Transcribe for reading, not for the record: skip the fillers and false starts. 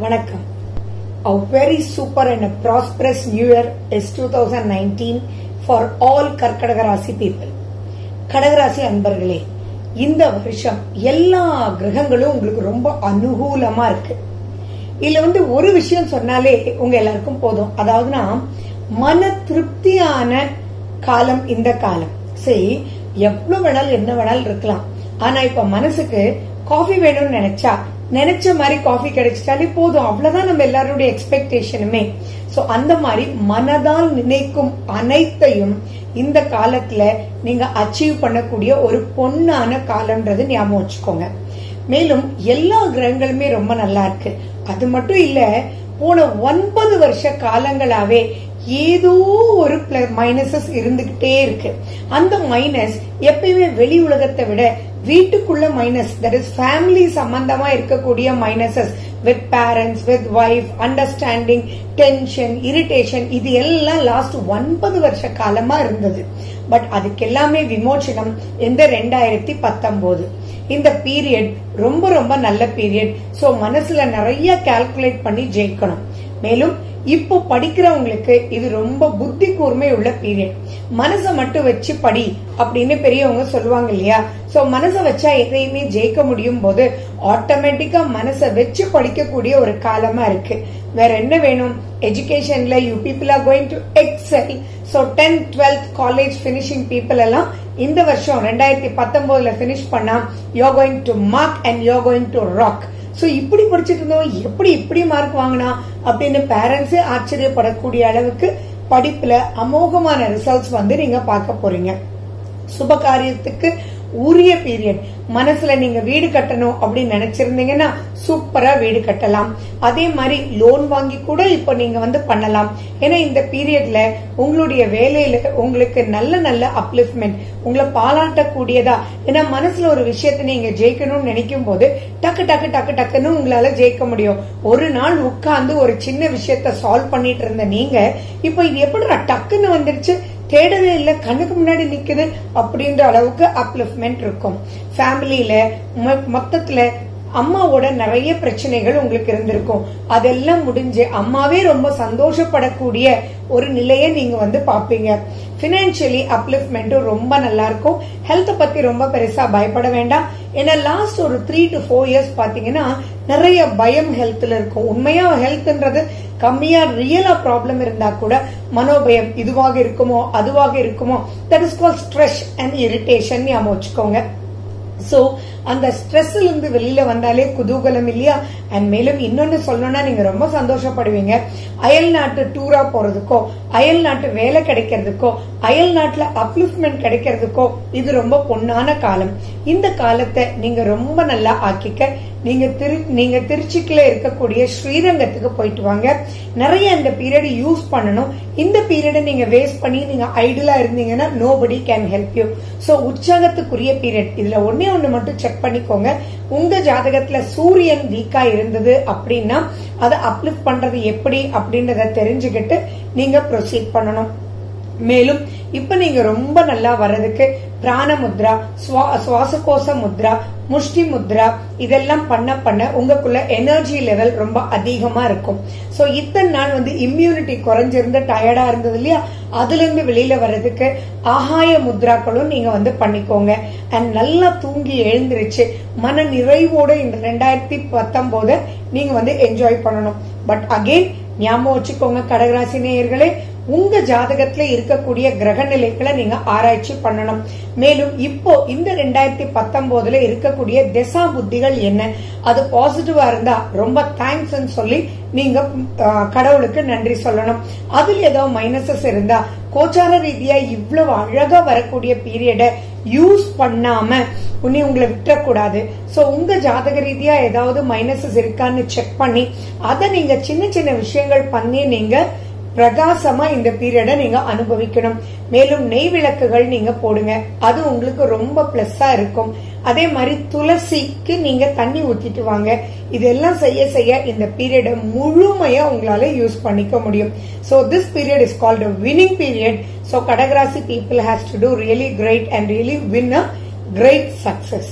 Vanakkam. A very super and a prosperous new year is 2019 for all Karkadaga Rasi people. Kadaka Rasi அன்பர்களே, இந்த வருஷம் எல்லா கிரகங்களும் உங்களுக்கு ரொம்ப அனுகூலமா இருக்கு. இதுல ஒரு விஷயம் சொன்னாலே உங்க எல்லாருக்கும் போதும். அதாவதுனா மன திருப்தியான காலம் இந்த காலம். சரி, எவ்வளவு வேணாலும் என்ன வேணாலும் இருக்கலாம். ஆனா இப்ப மனசுக்கு காஃபி வேணும்னு நினைச்ச மாதிரி காஃபி கிடைச்சிட்டாலே போதும். அவ்வளவுதான் நம்ம எல்லாருடைய எக்ஸ்பெக்டேஷனுமே. சோ அந்த மாதிரி மனதால் நினைக்கும் அனைத்தையும் இந்த காலத்துல நீங்க அச்சீவ் பண்ணக்கூடிய ஒரு பொன்னான காலம்ன்றது ஞாபகம் வச்சுக்கோங்க. மேலும் எல்லா கிரகங்களுமே ரொம்ப நல்லா இருக்கு. அது மட்டும் இல்ல, போன 9 வருஷ காலங்களாவே ஏதோ ஒரு மைனஸஸ் இருந்துகிட்டே இருக்கு. அந்த மைனஸ் எப்பயுமே வெளி உலகத்தை விட வீட்டுக்குள்ள மைனஸ், தட் இஸ் ஃபேமிலி சம்பந்தமா இருக்கக்கூடிய minuses with parents, with wife, understanding, tension, irritation, இது எல்லாம் லாஸ்ட் 9 வருஷ காலமா இருந்தது. பட் அதுக்கு எல்லாமே விமோச்சனம் இந்த 2019. இந்த பீரியட் ரொம்ப ரொம்ப நல்ல பீரியட். சோ மனசுல நிறைய கால்குலேட் பண்ணி ஜெயிக்கணும். மேலும் இப்போ படிக்கிறவங்களுக்கு இது ரொம்ப புத்தி கூர்மை உள்ள பீரியட். மனசை மட்டும் வச்சு படி அப்படின்னு பெரியவங்க சொல்லுவாங்க இல்லையா? சோ மனசை வச்சா எதையுமே ஜெயிக்க முடியும் போது ஆட்டோமேட்டிக்கா மனசை வச்சு படிக்கக்கூடிய ஒரு காலமா இருக்கு. வேற என்ன வேணும்? எஜுகேஷன்ல you people are going to excel. So 10th 12th college finishing people எல்லாம் இந்த வருஷம் 2019 பினிஷ் பண்ணா you are going to mark and you are going to rock. So இப்படி படிச்சுட்டு இருந்தோம், இப்படி மார்க் வாங்கினா அப்படின்னு பேரண்ட்ஸே ஆச்சரியப்படக்கூடிய அளவுக்கு படிப்புல அமோகமான ரிசல்ட்ஸ் நீங்க பார்க்க போறீங்க. சுப காரியத்துக்கு உரிய பீரியட். மனசுல நீங்க வீடு கட்டணும் அப்படின்னு நினைச்சிருந்தீங்கன்னா சூப்பரா வீடு கட்டலாம். அதே மாதிரி லோன் வாங்கி கூட இப்ப நீங்க பண்ணலாம். ஏன்னா இந்த பீரியட்ல உங்களுடைய வேலையில உங்களுக்கு நல்ல நல்ல அப்லிஃப்ட்மெண்ட், உங்களை பாராட்டக்கூடியதா. ஏன்னா மனசுல ஒரு விஷயத்த நீங்க ஜெயிக்கணும்னு நினைக்கும் போது டக்குன்னு உங்களால ஜெயிக்க முடியும். ஒரு நாள் உட்கார்ந்து ஒரு சின்ன விஷயத்த சால்வ் பண்ணிட்டு இருந்த நீங்க இப்ப இது எப்படி டக்குன்னு வந்துருச்சு, தேடவே இல்ல, கண்ணுக்கு முன்னாடி நிக்குது அப்படின்ற அளவுக்கு அப்லிஃப்ட்மெண்ட் இருக்கும். ஃபேமிலியில மொத்தத்துல அம்மாவோட நிறைய பிரச்சனைகள் உங்களுக்கு இருந்திருக்கும். அதெல்லாம் முடிஞ்சு அம்மாவே ரொம்ப சந்தோஷப்படக்கூடிய ஒரு நிலையை நீங்க பாப்பீங்க. பினான்சியலி அப்லிஃப்ட்மெண்ட்டும் ரொம்ப நல்லா இருக்கும். ஹெல்த் பத்தி ரொம்ப பெருசா பயப்பட வேண்டாம். ஏன்னா லாஸ்ட் ஒரு 3 to 4 இயர்ஸ் பாத்தீங்கன்னா நிறைய பயம் ஹெல்த்ல இருக்கும். உண்மையா ஹெல்த்ன்றது கம்மியா ரியலா ப்ராப்ளம் இருந்தா கூட மனோபயம், இதுவாக இருக்குமோ அதுவாக இருக்குமோ, that is called stress and irritation ஞாபகம் வச்சுக்கோங்க. சோ அந்த ஸ்ட்ரெஸ்ல இருந்து வெளியில வந்தாலே குதூகலம் இல்லையா? அண்ட் மேலும் இன்னொன்னு சொல்லணும்னா நீங்க ரொம்ப சந்தோஷப்படுவீங்க. அயல் நாட்டு டூரா போறதுக்கோ, அயல் நாட்டு வேலை கிடைக்கிறதுக்கோ, அயல் நாட்டுல அப்லிஃப்ட்மெண்ட் கிடைக்கிறதுக்கோ இது ரொம்ப பொன்னான காலம். இந்த காலத்தை நீங்க ரொம்ப நல்லா ஆக்கிக்க. நீங்க திருச்சிக்குல இருக்கக்கூடிய ஸ்ரீரங்கத்துக்கு போயிட்டு வாங்க. நிறைய இந்த பீரியட் யூஸ் பண்ணணும். இந்த பீரியட நீங்க வேஸ்ட் பண்ணி நீங்க ஐடியலா இருந்தீங்கன்னா nobody can help you. So உற்சாகத்துக்குரிய பீரியட். இதுல ஒண்ணு மட்டும் செக் பண்ணிக்கோங்க. உங்க ஜாதகத்துல சூரியன் வீக்கா இருந்தது அப்படின்னா அதை அப்லிஃப்ட் பண்றது எப்படி அப்படின்றத தெரிஞ்சுக்கிட்டு நீங்க ப்ரொசீட் பண்ணணும். மேலும் இப்ப நீங்க ரொம்ப நல்லா வர்றதுக்கு பிராண முத்ரா, சுவாசகோச முத்ரா, முஷ்டி முத்ரா இதெல்லாம் பண்ண உங்களுக்குள்ள எனர்ஜி லெவல் ரொம்ப அதிகமா இருக்கும். சோ இத்தனை நாள் இம்யூனிட்டி குறைஞ்சிருந்து டயர்டா இருந்தது இல்லையா? அதுல இருந்து வெளியில வர்றதுக்கு ஆகாய முத்ராக்களும் நீங்க பண்ணிக்கோங்க. அண்ட் நல்லா தூங்கி எழுந்திருச்சு மன நிறைவோட இந்த 2019 நீங்க என்ஜாய் பண்ணணும். பட் அகெயின் ஞாபகம் வச்சுக்கோங்க கடகராசி நேயர்களே, உங்க ஜாதகத்துல இருக்கக்கூடிய கிரக நிலைகளை நீங்க ஆராய்ச்சி பண்ணணும். மேலும் இப்போ இந்த 2019 இருக்கக்கூடிய திசா புத்திகள் என்ன, அது பாசிட்டிவா இருந்தா ரொம்ப தேங்க்ஸ் சொல்லி நீங்க கடவுளுக்கு நன்றி சொல்லணும். அதுல ஏதோ மைனஸஸ் இருந்தா கோச்சார ரீதியா இவ்வளவு அழகா வரக்கூடிய பீரியட யூஸ் பண்ணாம உங்களை விட்டுறக்கூடாது. சோ உங்க ஜாதக ரீதியா ஏதாவது மைனஸஸ் இருக்கான்னு செக் பண்ணி அதை நீங்க சின்ன சின்ன விஷயங்கள் பண்ணி நீங்க பிரகாசமா இந்த பீரியட நீங்க அனுபவிக்கணும். மேலும் நெய் விளக்குகள் நீங்க போடுங்க, அது உங்களுக்கு ரொம்ப பிளஸ்ஸா இருக்கும். அதே மாதிரி துளசிக்கு நீங்க தண்ணி ஊத்திட்டு வாங்க. இதெல்லாம் செய்ய இந்த பீரியட முழுமையா உங்களால யூஸ் பண்ணிக்க முடியும். So this period is called a winning period. So Kadaka Rasi people has to do really great and really win a great success.